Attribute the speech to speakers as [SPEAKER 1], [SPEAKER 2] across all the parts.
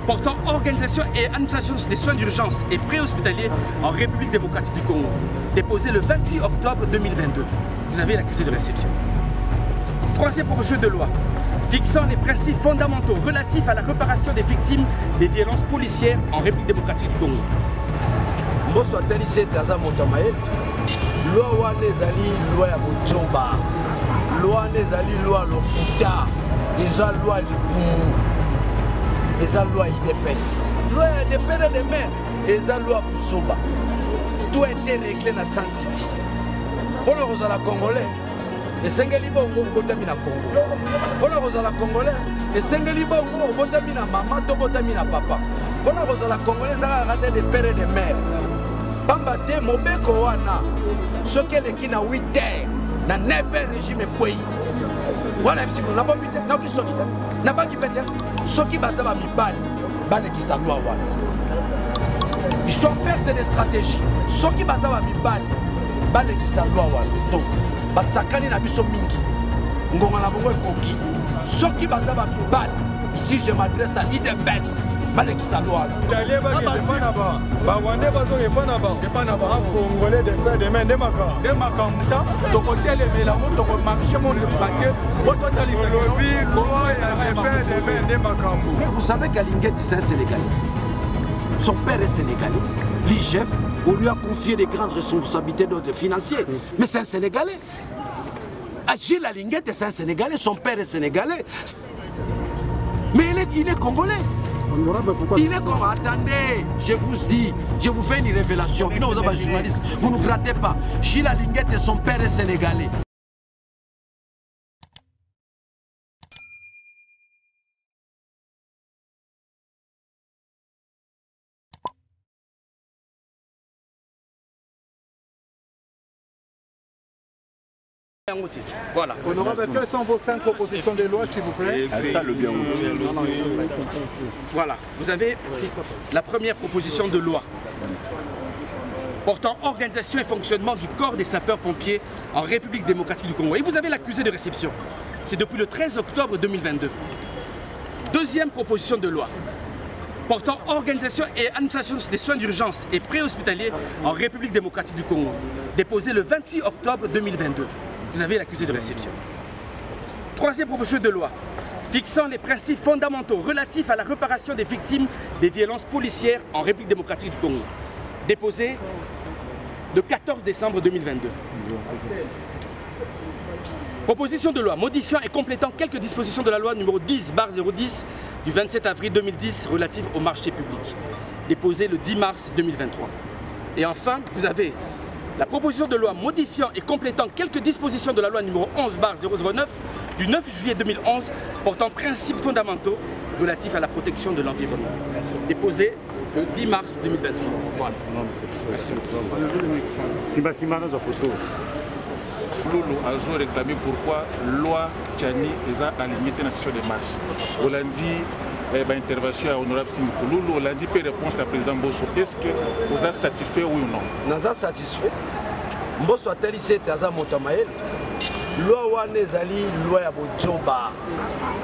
[SPEAKER 1] portant organisation et administration des soins d'urgence et préhospitaliers en République démocratique du Congo, déposé le 26 octobre 2022. Vous avez l'accusé de réception. Troisième proposition de loi, fixant les principes fondamentaux relatifs à la réparation des victimes des violences policières en République démocratique du Congo.
[SPEAKER 2] Mbosso ateli setaza motamaye, loi wana ezali loi ya bojoba, loi wana ezali loi lokuta, eza loi lipumu, eza loi idepes, loi ya depere de mer, eza loi busoba. Tout a été réglé na San City. Pour le Rosala Congolais, et Sengeli Bongo botamina Congo. Pour le Rosala Congolais, et Sengeli Bongo botamina maman to botamina papa. Pour le Rosala Congolais, ça a raté des pères et des mères. Bambate Mobeko wana, ce qui est qui na 8 heures, na 9 heures régime pays. Voilà un petit peu, na bombi te, na qui sonite, na banki pete, ce qui basa ba mi bale qui s'alloua wana. Ils sont en perte de stratégie. Ce qui basa ba mi bale qui s'alloua wana. Donc, basakani na biso mingi, ngonga na bongo ekoki. Ce qui basa ba mi ici je m'adresse à l'IDPS. Bale qui s'alloua wana. Vous savez qu'Alinguet c'est un Sénégalais. Son père est sénégalais. L'IGF, on lui a confié des grandes responsabilités d'ordre financier. Mais c'est un Sénégalais. Agile Alinguet c'est un Sénégalais. Son père est sénégalais. Mais il est congolais. Il est comme, attendez, je vous dis, je vous fais une révélation. Vous n'êtes pas journaliste, vous ne grattez pas. Gilles Alinguet et son père est sénégalais.
[SPEAKER 1] Voilà.
[SPEAKER 3] Honorable, quelles sont vos 5 propositions de loi, s'il vous plaît?
[SPEAKER 1] Voilà, vous avez la première proposition de loi portant organisation et fonctionnement du corps des sapeurs-pompiers en République démocratique du Congo. Et vous avez l'accusé de réception. C'est depuis le 13 octobre 2022. Deuxième proposition de loi portant organisation et administration des soins d'urgence et préhospitaliers en République démocratique du Congo, déposé le 26 octobre 2022. Vous avez l'accusé de réception. Troisième proposition de loi fixant les principes fondamentaux relatifs à la réparation des victimes des violences policières en République démocratique du Congo, déposé le 14 décembre 2022. Proposition de loi modifiant et complétant quelques dispositions de la loi numéro 10/010 du 27 avril 2010 relative au marché public, déposé le 10 mars 2023. Et enfin, vous avez la proposition de loi modifiant et complétant quelques dispositions de la loi numéro 11/009 du 9 juillet 2011 portant principes fondamentaux relatifs à la protection de l'environnement, déposé le 10 mars 2023. Voilà. Merci beaucoup.
[SPEAKER 4] Lolo a réclamé pourquoi loi Tchani est alignée dans la session de marche. Hollandi, intervention à Honorable Simoukoulou, Hollandi peut répondre à président Mbosso. Est-ce que vous êtes satisfait ou non?
[SPEAKER 2] Nous sommes satisfaits. Mbosso a teli setaza motamaye. Loi wana ezali loi ya bojoba.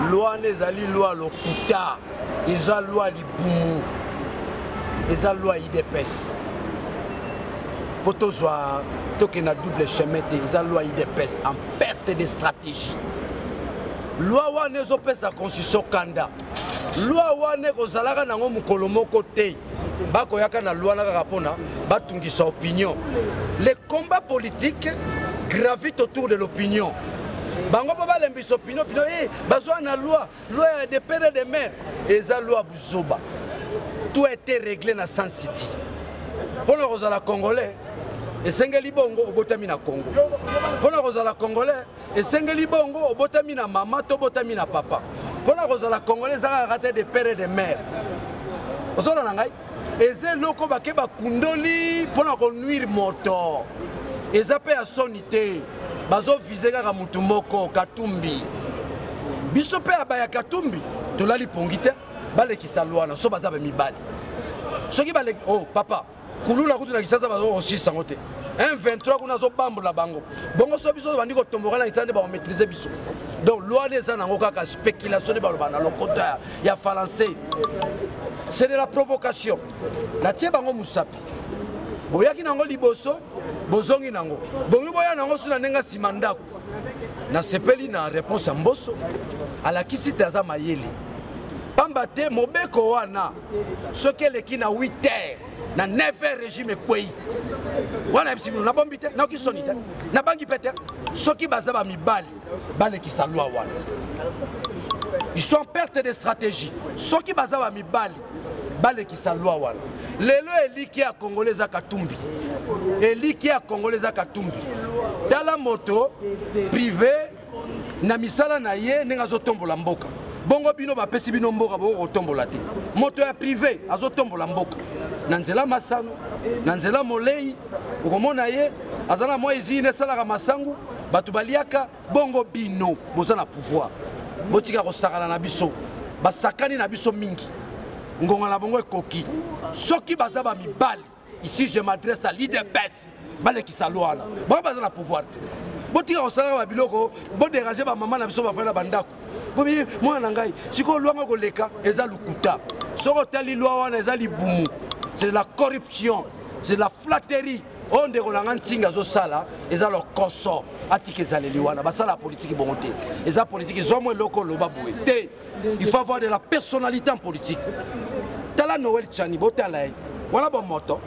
[SPEAKER 2] Loi wana ezali loi lokuta. Eza loi libumu. Eza loi idepes. Poto zwa toke na double chemin te, eza loi idepes en perte de stratégie. Loi wana ezopesa constitution kanda. Loi wana kozalaka nango mukolo moko te. Bako yaka na loi na rapona batungisa opinion. Les combats politiques gravitent autour de l'opinion. Bango pa balembisa opinion, bazwa na loi de père et de mère, eza loi buzoba. Tout a été réglé na San City. Pour le Rosala Congolais, et Sengeli Bongo obotami na Congo. Pour le Rosala Congolais, et Sengeli Bongo obotami na maman to botami na papa. Pour le Rosala Congolais, ça a raté des pères et des mères. Ozona nangai, et c'est loko bakeba kundoli pour la nuire moto. Et ça peut à sonité. Bazo visé kaka mutu moko Katumbi. Biso pe abaya Katumbi, to lali pongite, bale ki salwana so baza ba mibali. Soki bale oh papa, kuluna kutu na kisasa bazo aussi sangote. un 23 kuna zo bambola bango bongo so biso bandi ko tomboka na itsande ba maîtriser biso donc loi des anango kaka spéculation de baloba na lokota ya français c'est de la provocation la tie bango musapi boyaki nango liboso bozongi nango bongo boya nango suna nenga simandako na sepeli na réponse mboso ala kisite aza mayele pamba te mobeko wana soki eleki na 8h na 9h régime kwei wana bisibino na bombi te na kisoni te na bangi pete soki baza ba mibali balekisa loi wana ils sont en perte de stratégie soki baza ba mibali balekisa loi wana lelo eliki ya congolais za katumbi eliki ya congolais za katumbi tala moto privé na misala na ye nenga zotombola mboka bongo bino bapesi bino mboka boko kotombola te moto ya privé azotombola mboka na nzela masano na nzela molei okomona ye azala mwa izine esalaka masangu bato baliaka bongo bino boza na pouvoir botika kosakana na biso basakani na biso mingi ngonga na bongo ekoki soki baza ba mibali ici je m'adresse à l'IDPS balekisa loi wana bongo baza na pouvoir botika kosalaka babiloko bodérange bamama na biso bafai na bandako bobi mwana na ngai sikoyo loi ngo koleka eza lukuta soki otali loi wana eza libumu c'est de la corruption c'est de la flatterie on ndeko na nga ntinga azosala eza lokoso atika ezaleli wana basala ya politiki bongo te eza politiki ezwamo eloko oloba boye te il faut avoir de la personnalité en politique tala Noël Tchani botala ye wana bomoto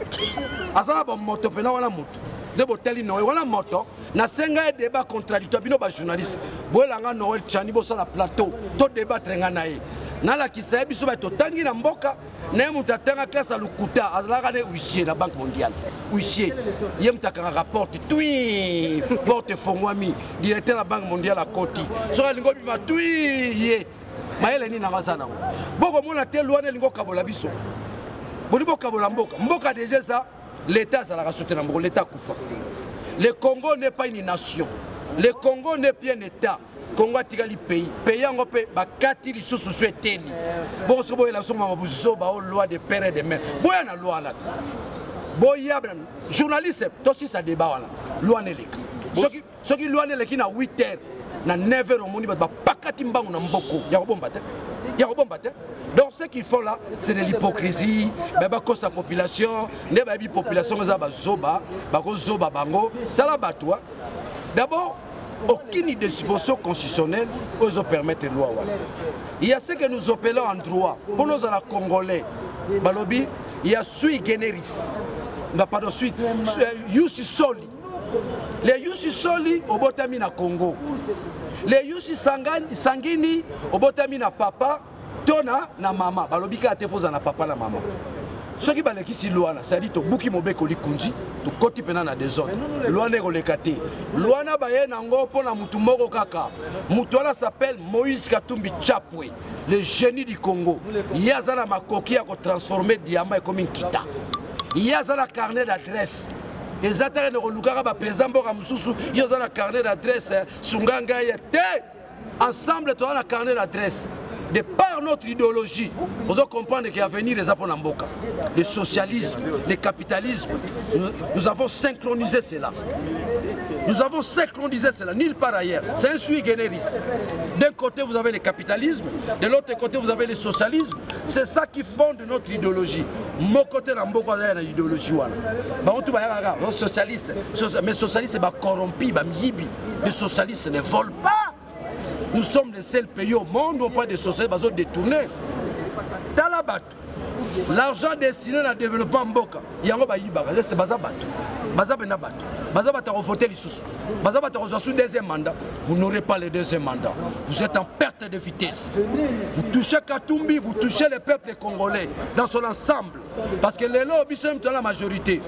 [SPEAKER 2] aza na bomoto mpena wana moto nde botali Noël wana moto nasenga ye débat contradictoire bino bajournaliste boyelanga Noël Tchani bosala plateau to débattre nga na ye nalakisa ye biso bato totangi na mboka na ye moto atanga classe ya lukuta azalaka ne huissier na banque mondiale huissier ye moto akangaka porte twi porte efongwami directeur ya banque mondiale akoti soki alingi obima twi ye mayele nini nanga aza nango bokomona te lwana elingi okabola biso boni bokabola mboka mboka déjà eza l'état azalaka soutenir mboka l'état akufa le Congo n'est pas une nation le Congo n'est pas un état Congo atikali pays yango pe bakati lisusu so eteni bon so boyela so mama buzo ba loi de père et de mère boya na loi la boya journaliste to si ça débat wala loi neleka soki loi neleki na 8h na 9h omoni ba pakati mbangu na mboko ya kobomba te donc ce qu'il faut là c'est de l'hypocrisie ba cause la population ne ba bi population za ba zoba ba ko zoba bango tala batwa d'abord aucune disposition constitutionnelle ose permettre la loi. Il y a ce que nous appelons en droit. Pour nous, à la Congolais, Balobi, il y a sui generis. On pas de suite. Yusi soli. Les yusi soli au botami na Congo. Les yusi sangini au botami na papa, tona na mama. Balobi ka tefoza na papa na mama. Ce qui est ici, c'est dit que Bouki Mobeko Likunji, tu côté pénal na désordre. Loana Rolekate. Loana Bayen Ango pour la Moutumoro Kaka. Moutoala s'appelle Moïse Katumbi Chapwe, le génie du Congo. Yazana Makoki a transformé Diamba comme une kita. Yazana carnet d'adresse. Les attaques de Rolukara, président Boramoussou, Yazana carnet d'adresse. Sunganga Yate. Ensemble, tu as un carnet d'adresse. De par notre idéologie, vous allez comprendre qu'il y a venir les Aponamboka, le socialisme, le capitalisme. Nous avons synchronisé cela. Nous avons synchronisé cela, nulle part ailleurs. C'est un sui generis. D'un côté, vous avez le capitalisme, de l'autre côté, vous avez le socialisme. C'est ça qui fonde notre idéologie. Mon côté, Namboka, il y a une idéologie. Les socialistes, mais socialistes, c'est corrompu, les socialistes ne volent pas. Nous sommes les seuls pays au monde où on parle de sociétés qui sont détournées. Talabat, l'argent destiné au développement Mboka, il y a un peu c'est Bazabat. Bazabat a voté les sous. Bazabat a reçu le deuxième mandat. Vous n'aurez pas le deuxième mandat. Vous êtes en perte de vitesse. Vous touchez Katumbi, vous touchez le peuple congolais dans son ensemble. Parce que les lobbies sont la majorité.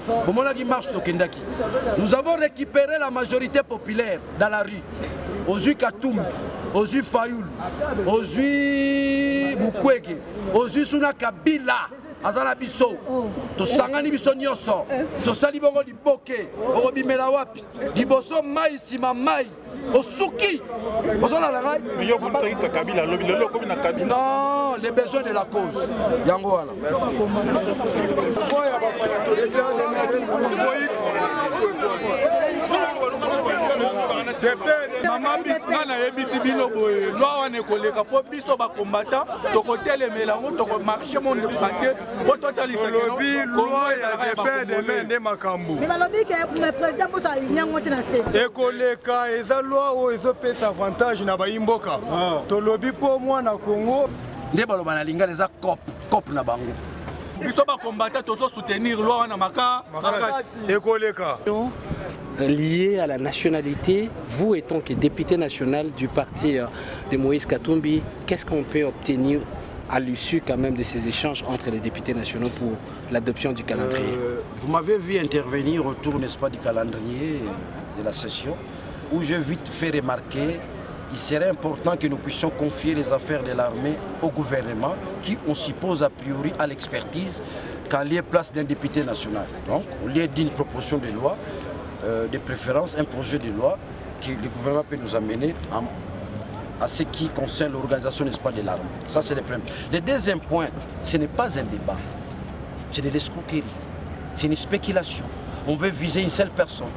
[SPEAKER 2] Nous avons récupéré la majorité populaire dans la rue. Aux yeux Katumbi, aux yeux Fayoul, aux yeux Mukwege, aux yeux Suna Kabila, Azala Bisso, to Sangani Bisso Nyoso, to Salibongo di Boke, Orobi Melawapi, di Bosso Mai Sima Mai, Osuki. Non, les besoins de la cause. Yango.
[SPEAKER 3] Maman Bismana ebisi bino boye loi wana koleka po biso ba combattant to côté melango to marcher mon quartier po totalisa
[SPEAKER 5] lobi loi ya dépend de mende makambo
[SPEAKER 6] mais balobi que le président bosa nyango tina sese
[SPEAKER 5] ekoleka eza loi o ezopesa avantage na bayimboka to lobi po mwana Congo
[SPEAKER 2] nde baloba na lingala eza cop na bango
[SPEAKER 3] biso ba combattant to soutenir loi wana maka
[SPEAKER 5] ekoleka
[SPEAKER 7] lié à la nationalité, vous étant que député national du parti de Moïse Katumbi, qu'est-ce qu'on peut obtenir à l'issue quand même de ces échanges entre les députés nationaux pour l'adoption du calendrier?
[SPEAKER 2] Vous m'avez vu intervenir autour, n'est-ce pas, du calendrier de la session, où j'ai vite fait remarquer il serait important que nous puissions confier les affaires de l'armée au gouvernement, qui on suppose a priori à l'expertise qu'en lieu place d'un député national. Donc, au lieu d'une proposition de loi, de préférence, un projet de loi que le gouvernement peut nous amener à ce qui concerne l'organisation, n'est-ce pas, de l'armée. Ça, c'est le premier. Le deuxième point, ce n'est pas un débat, c'est de l'escroquerie, c'est une spéculation. On veut viser une seule personne.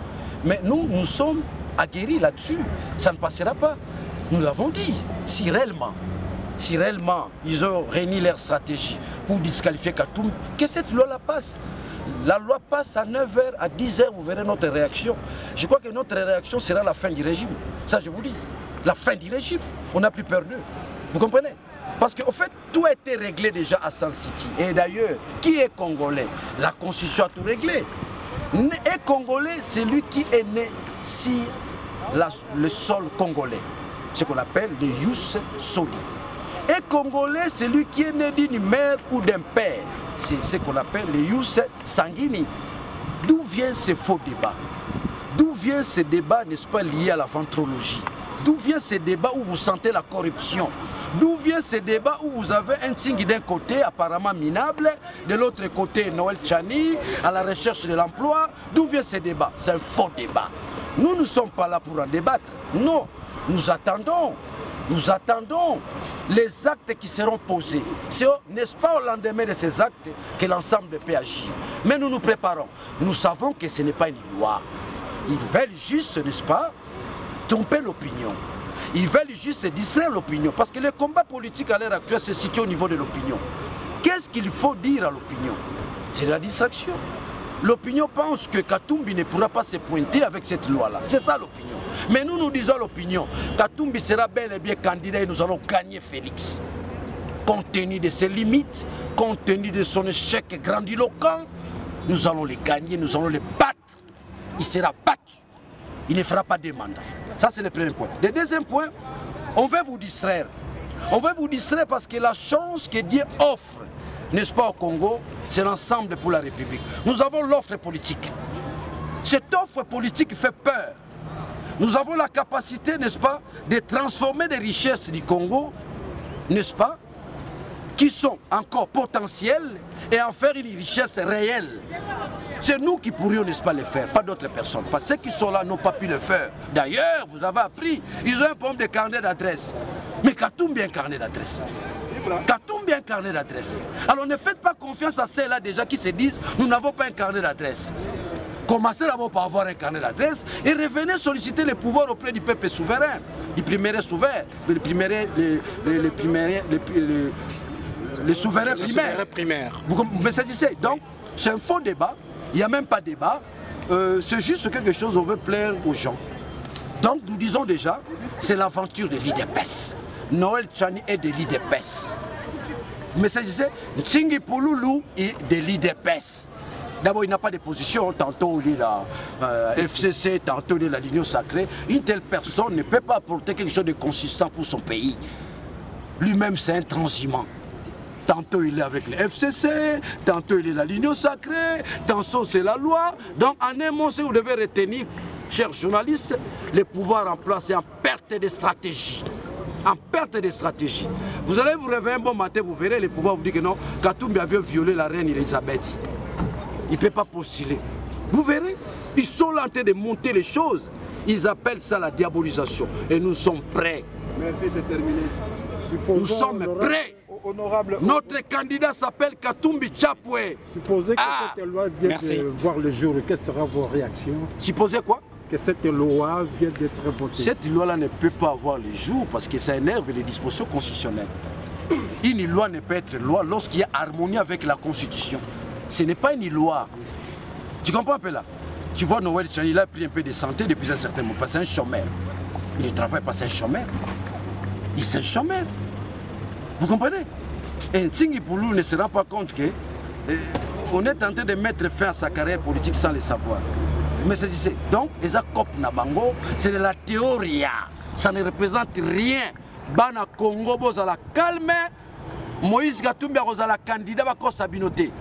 [SPEAKER 2] Mais nous sommes aguerris là-dessus, ça ne passera pas. Nous l'avons dit, si réellement ils ont réuni leur stratégie pour disqualifier Katumbi, que cette loi-là passe. La loi passe à 9h, à 10h, vous verrez notre réaction. Je crois que notre réaction sera la fin du régime. Ça, je vous dis. La fin du régime. On n'a plus peur d'eux. Vous comprenez? Parce qu'au fait, tout a été réglé déjà à Sun City. Et d'ailleurs, qui est congolais? La Constitution a tout réglé. Et congolais, c'est lui qui est né sur le sol congolais. Ce qu'on appelle le Jus Soli. Et congolais, c'est lui qui est né d'une mère ou d'un père. C'est ce qu'on appelle les Jus Sanguini. D'où vient ce faux débat? D'où vient ce débat, n'est-ce pas, lié à la ventrologie? D'où vient ce débat où vous sentez la corruption? D'où vient ce débat où vous avez un signe d'un côté apparemment minable, de l'autre côté Noël Tchani, à la recherche de l'emploi? D'où vient ce débat? C'est un faux débat. Nous ne sommes pas là pour en débattre. Non, nous attendons les actes qui seront posés. C'est, n'est-ce pas, au lendemain de ces actes que l'ensemble peut agir. Mais nous nous préparons. Nous savons que ce n'est pas une loi. Ils veulent juste, n'est-ce pas, tromper l'opinion. Ils veulent juste distraire l'opinion. Parce que le combat politique à l'heure actuelle se situe au niveau de l'opinion. Qu'est-ce qu'il faut dire à l'opinion? C'est la distraction. L'opinion pense que Katumbi ne pourra pas se pointer avec cette loi-là. C'est ça l'opinion. Mais nous disons l'opinion. Katumbi sera bel et bien candidat et nous allons gagner Félix. Compte tenu de ses limites, compte tenu de son échec grandiloquent, nous allons les gagner, nous allons les battre. Il sera battu. Il ne fera pas de mandat. Ça, c'est le premier point. Le deuxième point, on veut vous distraire. On veut vous distraire parce que la chance que Dieu offre, n'est-ce pas, au Congo, c'est l'ensemble pour la République. Nous avons l'offre politique. Cette offre politique fait peur. Nous avons la capacité, n'est-ce pas, de transformer les richesses du Congo, n'est-ce pas, qui sont encore potentielles et en faire une richesse réelle. C'est nous qui pourrions, n'est-ce pas, le faire, pas d'autres personnes. Parce que ceux qui sont là n'ont pas pu le faire. D'ailleurs, vous avez appris, ils ont un problème de carnet d'adresse. Mais Katumbi a un carnet d'adresse. Katumbi a un carnet d'adresse. Alors ne faites pas confiance à ceux-là déjà qui se disent nous n'avons pas un carnet d'adresse. Commencez d'abord par avoir un carnet d'adresse et revenez solliciter le pouvoir auprès du peuple souverain, du primaire souverain, les souverains primaires. Vous me saisissez? Donc c'est un faux débat, il n'y a même pas de débat, c'est juste quelque chose on veut plaire aux gens. Donc nous disons déjà, c'est l'aventure de l'IDPS. Noël Tchani est de l'IDPS. Mais ça disait, Tsingi Pouloulou est de l'IDPS. D'abord, il n'a pas de position, tantôt il est la FCC, tantôt il est la Ligne Sacrée. Une telle personne ne peut pas apporter quelque chose de consistant pour son pays. Lui-même, c'est un transhumant. Tantôt il est avec le FCC, tantôt il est la Ligne Sacrée, tantôt c'est la loi. Donc en un mot, vous devez retenir, chers journalistes, le pouvoir en place est en perte de stratégie. En perte de stratégie. Vous allez vous réveiller un bon matin, vous verrez le pouvoir vous dire que non, Katumbi avait violé la reine Elisabeth. Il ne peut pas postuler. Vous verrez, ils sont là en train de monter les choses. Ils appellent ça la diabolisation. Et nous sommes prêts.
[SPEAKER 5] Merci, c'est terminé.
[SPEAKER 2] Nous sommes prêts.
[SPEAKER 5] honorable.
[SPEAKER 2] Notre candidat s'appelle Katumbi Chapwe.
[SPEAKER 8] Supposez que cette loi vient de voir le jour, quelles seront vos réactions?
[SPEAKER 2] Supposez quoi?
[SPEAKER 8] Que cette loi vient d'être votée.
[SPEAKER 2] Cette loi-là ne peut pas avoir le jour parce que ça énerve les dispositions constitutionnelles. Une loi ne peut être loi lorsqu'il y a harmonie avec la Constitution. Ce n'est pas une loi. Tu comprends un peu là? Tu vois, Noël Tchani, il a pris un peu de santé depuis un certain moment. Parce que c'est un chômeur. Il ne travaille pas, c'est un chômeur. Il est un chômeur. Vous comprenez? Et Tsingi Poulou ne se rend pas compte que on est en train de mettre fin à sa carrière politique sans le savoir. Mais c'est donc, les accords Nabango, c'est de la théorie. Ça ne représente rien. Bana Congo, la calme. Moïse Katumbi a la candidat à Sabinoté.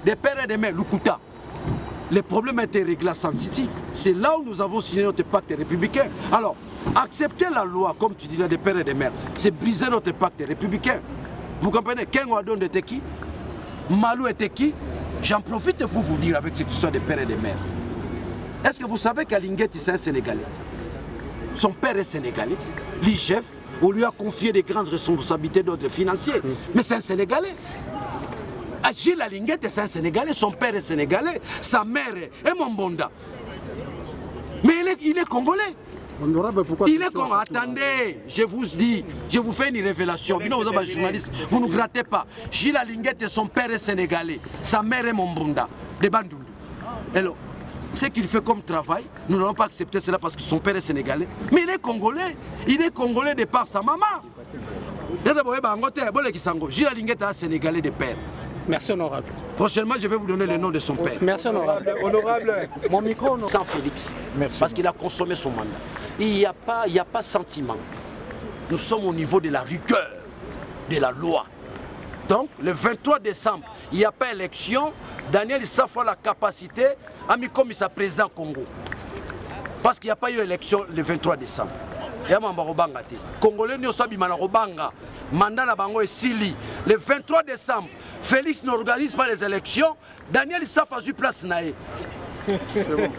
[SPEAKER 2] Des pères et des mères, Lukuta. Les problèmes étaient réglés à San City. C'est là où nous avons signé notre pacte républicain. Alors, accepter la loi, comme tu disais, des pères et des mères, c'est briser notre pacte républicain. Vous comprenez? Ken Wadon était qui? Malou était qui? J'en profite pour vous dire avec cette histoire des pères et des mères. Est-ce que vous savez qu'Alinguetti, c'est un Sénégalais? Son père est Sénégalais. L'IGF, on lui a confié des grandes responsabilités d'ordre financier. Mais c'est un Sénégalais. Gilles Alinguetti, c'est un Sénégalais. Son père est Sénégalais. Sa mère est Mombonda. Mais il est Congolais.
[SPEAKER 8] Honorable, pourquoi
[SPEAKER 2] il est Congolais. Attendez, je vous dis, je vous fais une révélation. Vous êtes journaliste, vous ne grattez pas. Gilles Alinguetti, son père est Sénégalais. Sa mère est Mombonda, de Bandundu. Alors, ce qu'il fait comme travail, nous n'allons pas accepter cela parce que son père est Sénégalais. Mais il est Congolais. Il est Congolais de par sa maman. Gilles Alinguetti est Sénégalais de père.
[SPEAKER 7] Merci, honorable.
[SPEAKER 2] Prochainement, je vais vous donner le nom de son père.
[SPEAKER 7] Merci, honorable.
[SPEAKER 5] Honorable.
[SPEAKER 7] Mon micro, non.
[SPEAKER 2] Sans Félix.
[SPEAKER 5] Merci.
[SPEAKER 2] Parce qu'il a consommé son mandat. Il n'y a pas sentiment. Nous sommes au niveau de la rigueur, de la loi. Donc, le 23 décembre, il n'y a pas élection. Daniel Issafou a la capacité à me comme sa président Congo. Parce qu'il n'y a pas eu élection le 23 décembre. Congolais ne sont pas robanga. Mandat na bango esili. Le 23 décembre, Félix n'organise pas les élections. Daniel Issafou a eu place naé. C'est bon.